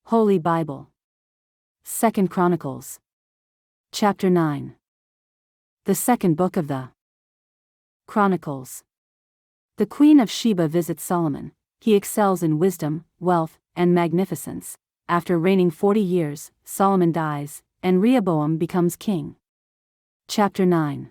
Holy Bible. 2 Chronicles. Chapter 9. The second book of the Chronicles. The Queen of Sheba visits Solomon. He excels in wisdom, wealth, and magnificence. After reigning 40 years, Solomon dies, and Rehoboam becomes king. Chapter 9.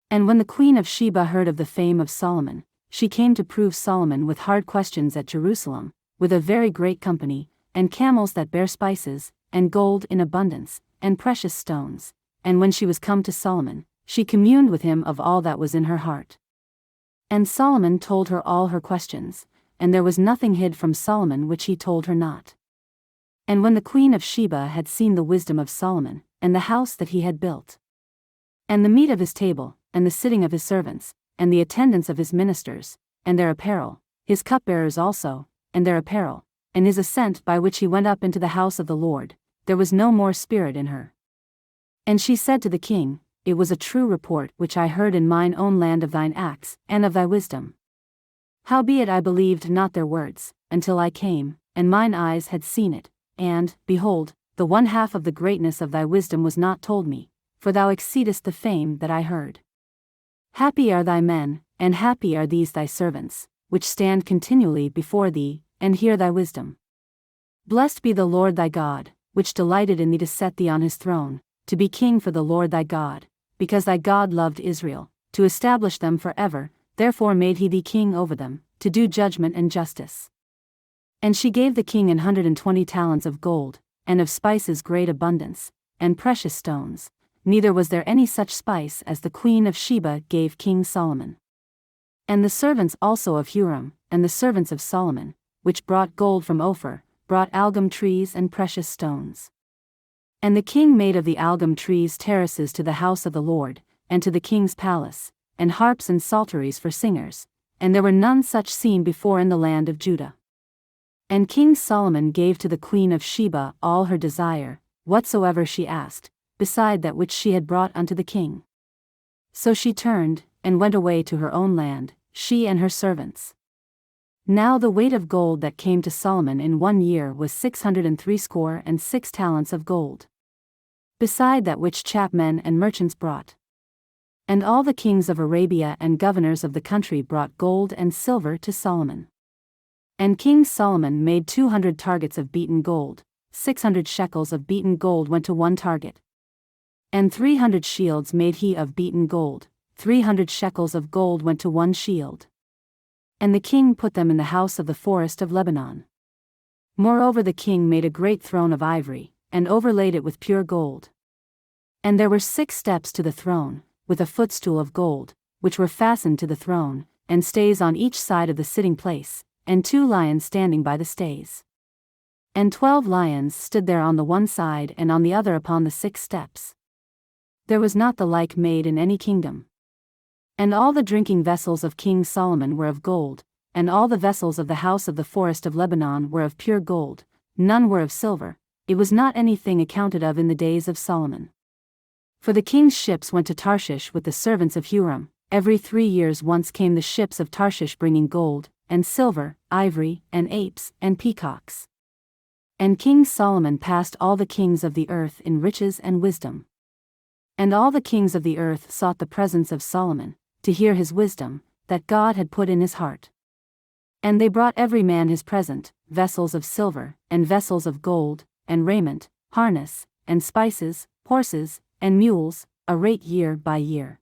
And when the Queen of Sheba heard of the fame of Solomon, she came to prove Solomon with hard questions at Jerusalem, with a very great company, and camels that bear spices, and gold in abundance, and precious stones. And when she was come to Solomon, she communed with him of all that was in her heart. And Solomon told her all her questions, and there was nothing hid from Solomon which he told her not. And when the Queen of Sheba had seen the wisdom of Solomon, and the house that he had built, and the meat of his table, and the sitting of his servants, and the attendance of his ministers, and their apparel, his cupbearers also, and their apparel, and his ascent by which he went up into the house of the Lord, there was no more spirit in her. And she said to the king, It was a true report which I heard in mine own land of thine acts, and of thy wisdom. Howbeit I believed not their words, until I came, and mine eyes had seen it, and, behold, the one half of the greatness of thy wisdom was not told me, for thou exceedest the fame that I heard. Happy are thy men, and happy are these thy servants, which stand continually before thee, and hear thy wisdom. Blessed be the Lord thy God, which delighted in thee to set thee on his throne, to be king for the Lord thy God, because thy God loved Israel, to establish them forever, therefore made he thee king over them, to do judgment and justice. And she gave the king 120 talents of gold, and of spices great abundance, and precious stones, neither was there any such spice as the Queen of Sheba gave King Solomon. And the servants also of Huram, and the servants of Solomon, which brought gold from Ophir, brought algum trees and precious stones. And the king made of the algum trees terraces to the house of the Lord, and to the king's palace, and harps and psalteries for singers, and there were none such seen before in the land of Judah. And King Solomon gave to the Queen of Sheba all her desire, whatsoever she asked, beside that which she had brought unto the king. So she turned, and went away to her own land, she and her servants. Now the weight of gold that came to Solomon in 1 year was 666 talents of gold. Beside that which chapmen and merchants brought. And all the kings of Arabia and governors of the country brought gold and silver to Solomon. And King Solomon made 200 targets of beaten gold, 600 shekels of beaten gold went to one target. And 300 shields made he of beaten gold, 300 shekels of gold went to one shield. And the king put them in the house of the forest of Lebanon. Moreover the king made a great throne of ivory, and overlaid it with pure gold. And there were 6 steps to the throne, with a footstool of gold, which were fastened to the throne, and stays on each side of the sitting place, and 2 lions standing by the stays. And 12 lions stood there on the one side and on the other upon the 6 steps. There was not the like made in any kingdom. And all the drinking vessels of King Solomon were of gold, and all the vessels of the house of the forest of Lebanon were of pure gold, none were of silver, it was not anything accounted of in the days of Solomon. For the king's ships went to Tarshish with the servants of Huram, every 3 years once came the ships of Tarshish bringing gold, and silver, ivory, and apes, and peacocks. And King Solomon passed all the kings of the earth in riches and wisdom. And all the kings of the earth sought the presence of Solomon, to hear his wisdom, that God had put in his heart. And they brought every man his present, vessels of silver, and vessels of gold, and raiment, harness, and spices, horses, and mules, a rate year by year.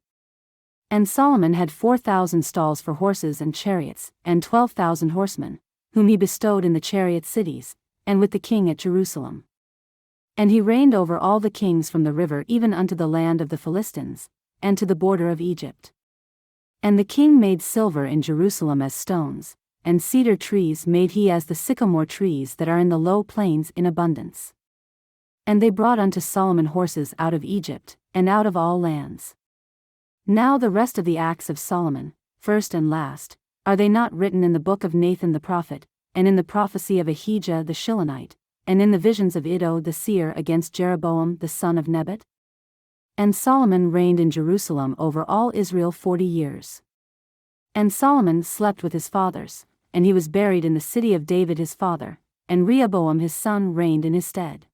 And Solomon had 4,000 stalls for horses and chariots, and 12,000 horsemen, whom he bestowed in the chariot cities, and with the king at Jerusalem. And he reigned over all the kings from the river even unto the land of the Philistines, and to the border of Egypt. And the king made silver in Jerusalem as stones, and cedar trees made he as the sycamore trees that are in the low plains in abundance. And they brought unto Solomon horses out of Egypt, and out of all lands. Now the rest of the acts of Solomon, first and last, are they not written in the book of Nathan the prophet, and in the prophecy of Ahijah the Shilonite, and in the visions of Iddo the seer against Jeroboam the son of Nebat? And Solomon reigned in Jerusalem over all Israel 40 years. And Solomon slept with his fathers, and he was buried in the city of David his father, and Rehoboam his son reigned in his stead.